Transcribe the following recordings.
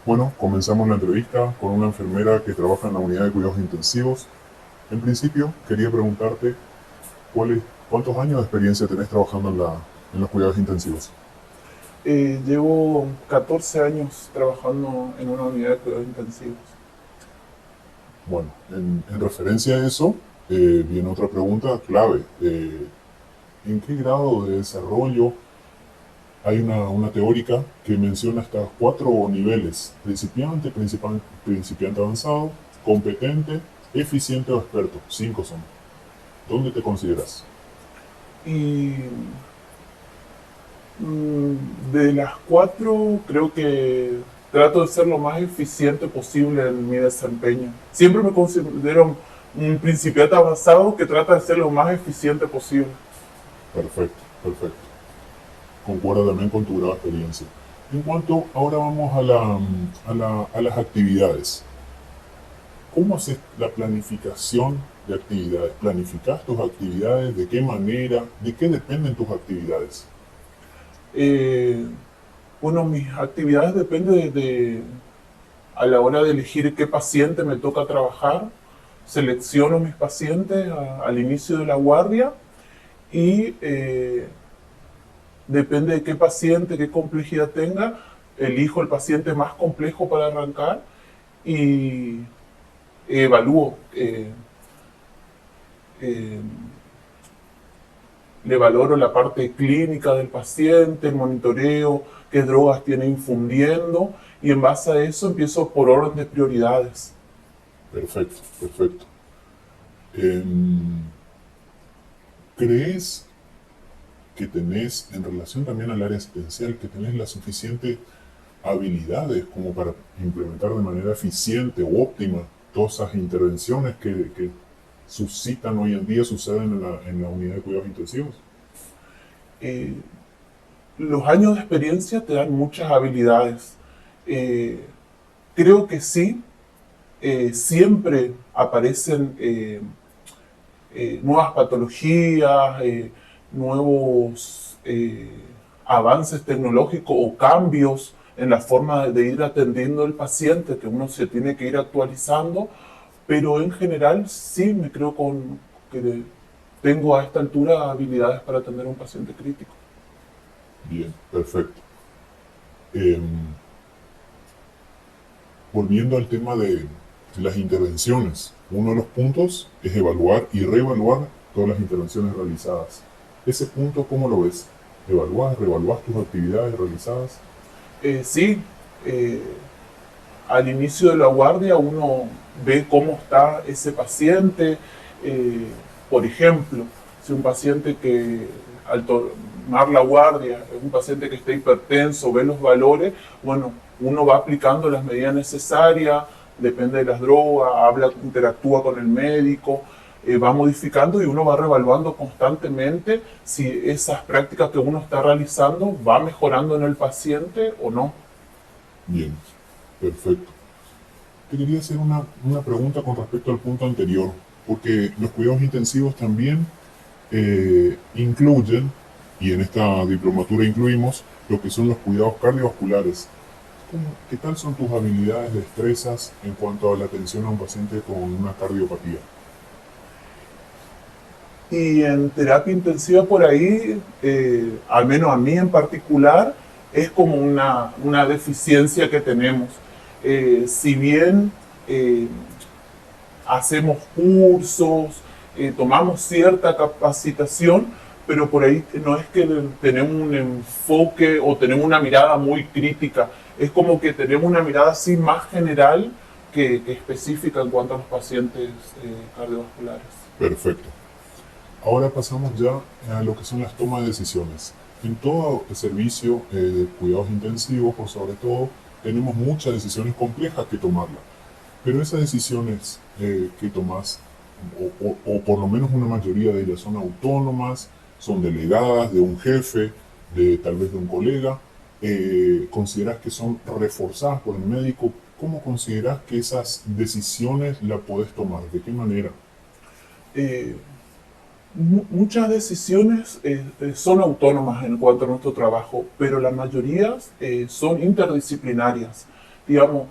Bueno, comenzamos la entrevista con una enfermera que trabaja en la unidad de cuidados intensivos. En principio, quería preguntarte cuántos años de experiencia tenés trabajando en los cuidados intensivos. Llevo 14 años trabajando en una unidad de cuidados intensivos. Bueno, en referencia a eso, viene otra pregunta clave. ¿En qué grado de desarrollo hay una teórica que menciona hasta cuatro niveles? Principiante, principiante avanzado, competente, eficiente o experto. Cinco son. ¿Dónde te consideras? Y de las cuatro, creo que trato de ser lo más eficiente posible en mi desempeño. Siempre me considero un principiante avanzado que trata de ser lo más eficiente posible. Perfecto, perfecto. Concuerda también con tu grado de experiencia. En cuanto, ahora vamos a las actividades. ¿Cómo haces la planificación de actividades? ¿Planificas tus actividades? ¿De qué manera? ¿De qué dependen tus actividades? Eh, bueno, mis actividades dependen a la hora de elegir qué paciente me toca trabajar. Selecciono mis pacientes al inicio de la guardia y depende de qué paciente, qué complejidad tenga, elijo el paciente más complejo para arrancar y evalúo, eh, le valoro la parte clínica del paciente, el monitoreo, qué drogas tiene infundiendo y en base a eso empiezo por orden de prioridades. Perfecto, perfecto. Em, ¿Crees que tenés, en relación también al área asistencial, que tenés las suficientes habilidades como para implementar de manera eficiente o óptima todas esas intervenciones que suscitan hoy en día, suceden en la unidad de cuidados intensivos? Eh, los años de experiencia te dan muchas habilidades. Eh, creo que sí, siempre aparecen nuevas patologías, nuevos avances tecnológicos o cambios en la forma de ir atendiendo al paciente que uno se tiene que ir actualizando, pero en general sí me creo que tengo a esta altura habilidades para atender a un paciente crítico. Bien, perfecto. Em, Volviendo al tema de las intervenciones, uno de los puntos es evaluar y reevaluar todas las intervenciones realizadas. Ese punto, ¿cómo lo ves? ¿Evalúas, reevaluás tus actividades realizadas? Sí, eh, al inicio de la guardia uno ve cómo está ese paciente. eh, por ejemplo, si un paciente que al tomar la guardia es un paciente que está hipertenso, ve los valores, bueno, uno va aplicando las medidas necesarias, depende de las drogas, habla, interactúa con el médico, va modificando y uno va revaluando constantemente si esas prácticas que uno está realizando va mejorando en el paciente o no. Bien, perfecto. Te quería hacer una pregunta con respecto al punto anterior, porque los cuidados intensivos también incluyen, y en esta diplomatura incluimos, lo que son los cuidados cardiovasculares. ¿Qué tal son tus habilidades, destrezas en cuanto a la atención a un paciente con una cardiopatía? Y en terapia intensiva por ahí, al menos a mí en particular, es como una deficiencia que tenemos. Si bien eh, hacemos cursos, tomamos cierta capacitación, pero por ahí no es que tenemos un enfoque o tenemos una mirada muy crítica, es como que tenemos una mirada así más general que específica en cuanto a los pacientes cardiovasculares. Perfecto. Ahora pasamos ya a lo que son las tomas de decisiones. En todo el servicio de cuidados intensivos, por sobre todo, tenemos muchas decisiones complejas que tomarlas. Pero esas decisiones que tomas, o por lo menos una mayoría de ellas, son autónomas, son delegadas de un jefe, de tal vez de un colega. ¿Consideras que son reforzadas por el médico? ¿Cómo consideras que esas decisiones las puedes tomar? ¿De qué manera? Eh, muchas decisiones son autónomas en cuanto a nuestro trabajo, pero la mayoría son interdisciplinarias. digamos,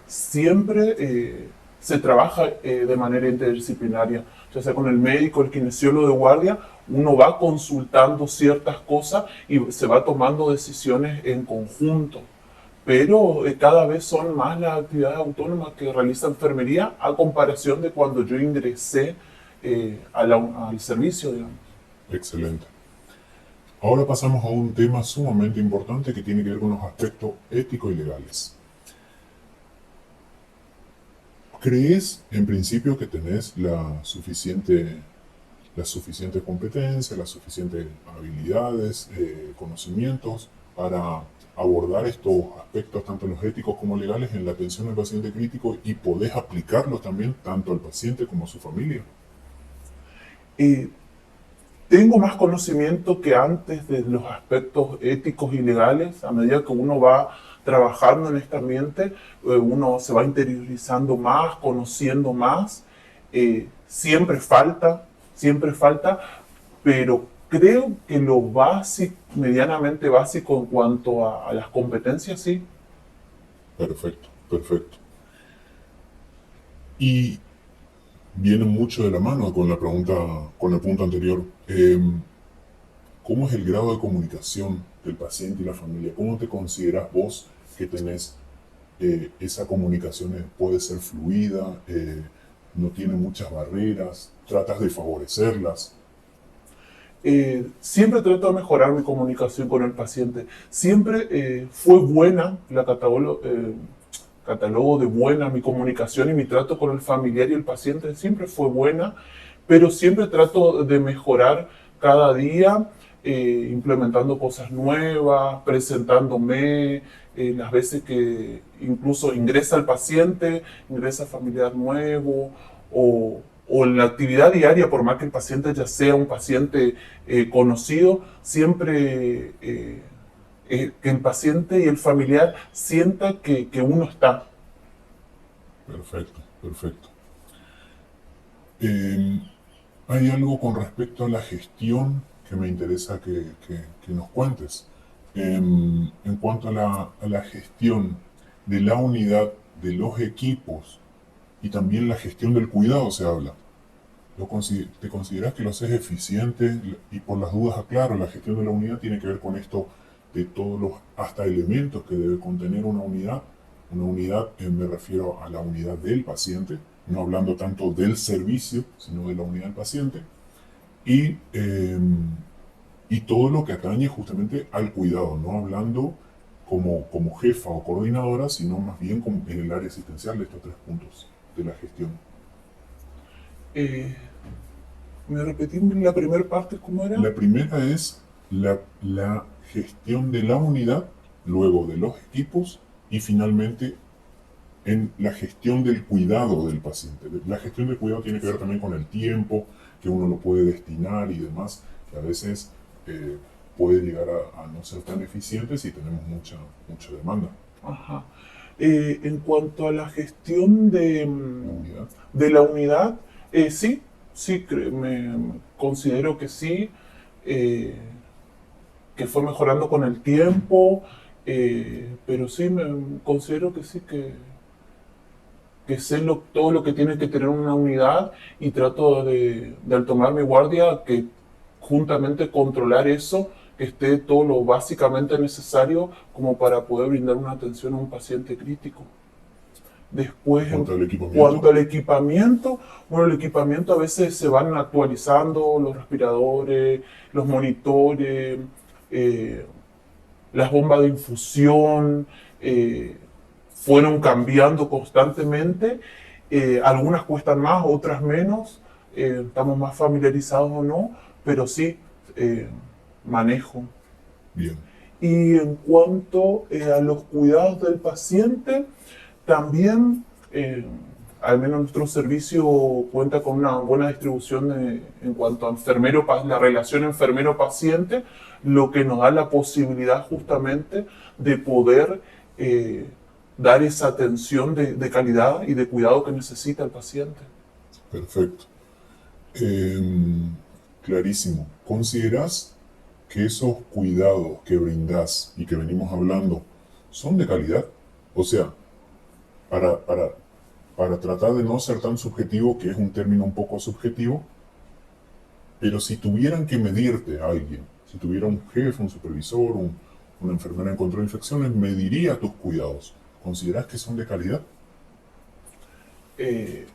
siempre se trabaja de manera interdisciplinaria, ya sea con el médico, el kinesiólogo de guardia, uno va consultando ciertas cosas y se va tomando decisiones en conjunto. Pero cada vez son más las actividades autónomas que realiza enfermería a comparación de cuando yo ingresé al servicio, digamos. Excelente. Ahora pasamos a un tema sumamente importante que tiene que ver con los aspectos éticos y legales. ¿Crees en principio que tenés la suficiente competencia, las suficientes habilidades, conocimientos para abordar estos aspectos, tanto los éticos como legales, en la atención al paciente crítico y podés aplicarlos también tanto al paciente como a su familia? Eh, Tengo más conocimiento que antes de los aspectos éticos y legales. A medida que uno va trabajando en este ambiente, uno se va interiorizando más, conociendo más. Siempre falta, pero creo que lo básico, medianamente básico en cuanto a las competencias, sí. Perfecto, perfecto. Y viene mucho de la mano con la pregunta, con el punto anterior. ¿Cómo es el grado de comunicación del paciente y la familia? ¿Cómo te consideras vos que tenés esa comunicación? ¿Puede ser fluida? ¿No tiene muchas barreras? ¿Tratas de favorecerlas? Siempre trato de mejorar mi comunicación con el paciente. Siempre fue buena la catálogo de buena mi comunicación y mi trato con el familiar y el paciente siempre fue buena, pero siempre trato de mejorar cada día, implementando cosas nuevas, presentándome, las veces que incluso ingresa el paciente, ingresa familiar nuevo, o en la actividad diaria, por más que el paciente ya sea un paciente conocido, siempre que el paciente y el familiar sienta que uno está. Perfecto, perfecto. Eh, Hay algo con respecto a la gestión que me interesa que nos cuentes. En cuanto a la gestión de la unidad, de los equipos y también la gestión del cuidado se habla. ¿Te consideras que lo haces eficiente? Y por las dudas aclaro, la gestión de la unidad tiene que ver con esto de todos los hasta elementos que debe contener una unidad. Una unidad, me refiero a la unidad del paciente, no hablando tanto del servicio, sino de la unidad del paciente. Y, y todo lo que atañe justamente al cuidado, no hablando como jefa o coordinadora, sino más bien como en el área asistencial de estos tres puntos de la gestión. Eh, ¿Me repetí la primera parte cómo era? La primera es la gestión de la unidad, luego de los equipos y finalmente en la gestión del cuidado del paciente. La gestión del cuidado tiene que ver también con el tiempo que uno lo puede destinar y demás, que a veces puede llegar a no ser tan eficiente si tenemos mucha demanda. Ajá. En cuanto a la gestión La unidad. de la unidad, sí, sí, me considero que sí, eh, que fue mejorando con el tiempo, pero sí, me considero que sí, que sé todo lo que tiene que tener una unidad y trato de al tomar mi guardia, que juntamente controlar eso, que esté todo lo básicamente necesario como para poder brindar una atención a un paciente crítico. Después, en ¿Cuánto al equipamiento? cuanto al equipamiento, bueno, el equipamiento a veces se van actualizando, los respiradores, los monitores, eh, las bombas de infusión, fueron cambiando constantemente. Algunas cuestan más, otras menos, estamos más familiarizados o no, pero sí, manejo. Bien. Y en cuanto a los cuidados del paciente, también, al menos nuestro servicio cuenta con una buena distribución en cuanto a la relación enfermero-paciente, lo que nos da la posibilidad justamente de poder dar esa atención de calidad y de cuidado que necesita el paciente. Perfecto. Clarísimo. ¿Consideras que esos cuidados que brindás y que venimos hablando son de calidad? O sea, para, para, para tratar de no ser tan subjetivo, que es un término un poco subjetivo, pero si tuvieran que medirte a alguien, si tuviera un jefe, un supervisor, una enfermera en control de infecciones, mediría tus cuidados. ¿Consideras que son de calidad? Eh,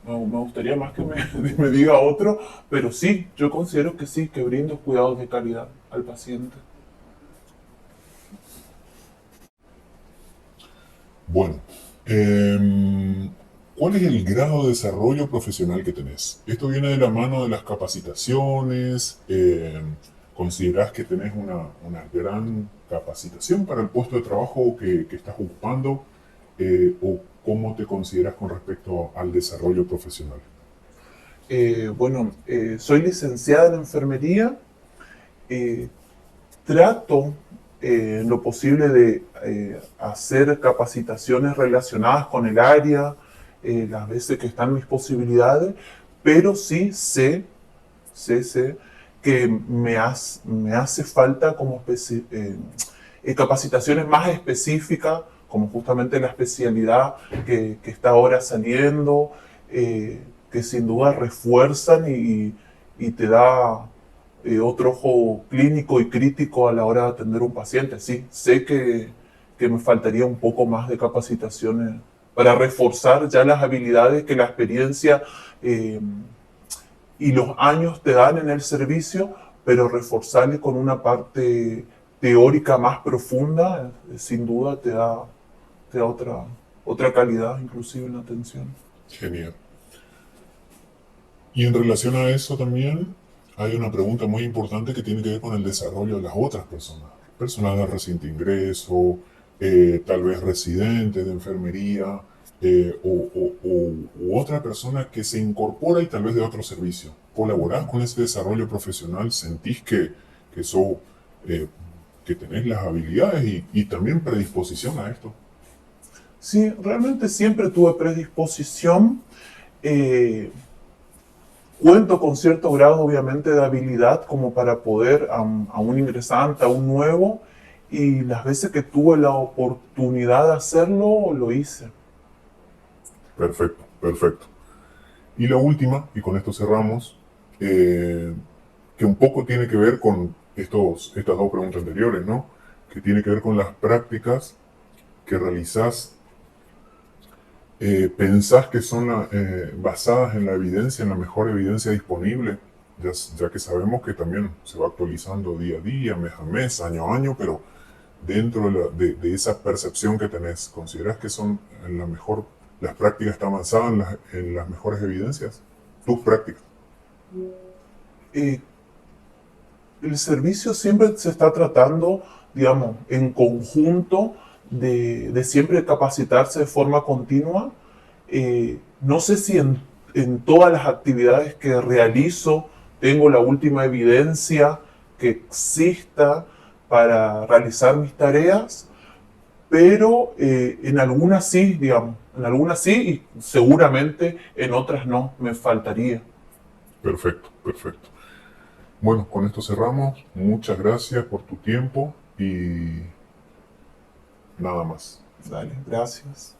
me gustaría más que me, me diga otro, pero sí, yo considero que sí, que brindo cuidados de calidad al paciente. Bueno, ¿cuál es el grado de desarrollo profesional que tenés? Esto viene de la mano de las capacitaciones. ¿Considerás que tenés una gran capacitación para el puesto de trabajo que estás ocupando? ¿O cómo te consideras con respecto al desarrollo profesional? Bueno, soy licenciada en enfermería. eh, Trato en lo posible de hacer capacitaciones relacionadas con el área, las veces que están mis posibilidades, pero sí sé que me hace falta como capacitaciones más específicas, como justamente la especialidad que está ahora saliendo, que sin duda refuerzan y te da otro ojo clínico y crítico a la hora de atender a un paciente. Sí, sé que me faltaría un poco más de capacitaciones para reforzar ya las habilidades que la experiencia eh, y los años te dan en el servicio, pero reforzarle con una parte teórica más profunda, sin duda te da otra calidad inclusive en la atención. Genial. Y en relación a eso también hay una pregunta muy importante que tiene que ver con el desarrollo de las otras personas. Personal de reciente ingreso, tal vez residente de enfermería, u otra persona que se incorpora y tal vez de otro servicio. ¿Colaborás con ese desarrollo profesional? ¿Sentís que, eso, eh, que tenés las habilidades y también predisposición a esto? Sí, realmente siempre tuve predisposición. eh, Cuento con cierto grado, obviamente, de habilidad como para poder a un ingresante, a un nuevo, y las veces que tuve la oportunidad de hacerlo, lo hice. Perfecto, perfecto. Y la última, y con esto cerramos, eh, que un poco tiene que ver con estas dos preguntas anteriores, ¿no? Que tiene que ver con las prácticas que realizás. ¿Pensás que son basadas en la evidencia, en la mejor evidencia disponible? Ya que sabemos que también se va actualizando día a día, mes a mes, año a año, pero dentro de esa percepción que tenés, ¿considerás que son las prácticas están basadas en las mejores evidencias? Tus prácticas. Eh, el servicio siempre se está tratando, digamos, en conjunto de siempre capacitarse de forma continua. No sé si en todas las actividades que realizo tengo la última evidencia que exista para realizar mis tareas, pero en algunas sí, digamos, en algunas sí y seguramente en otras no, me faltaría. Perfecto, perfecto. Bueno, con esto cerramos. Muchas gracias por tu tiempo y nada más. Dale, gracias.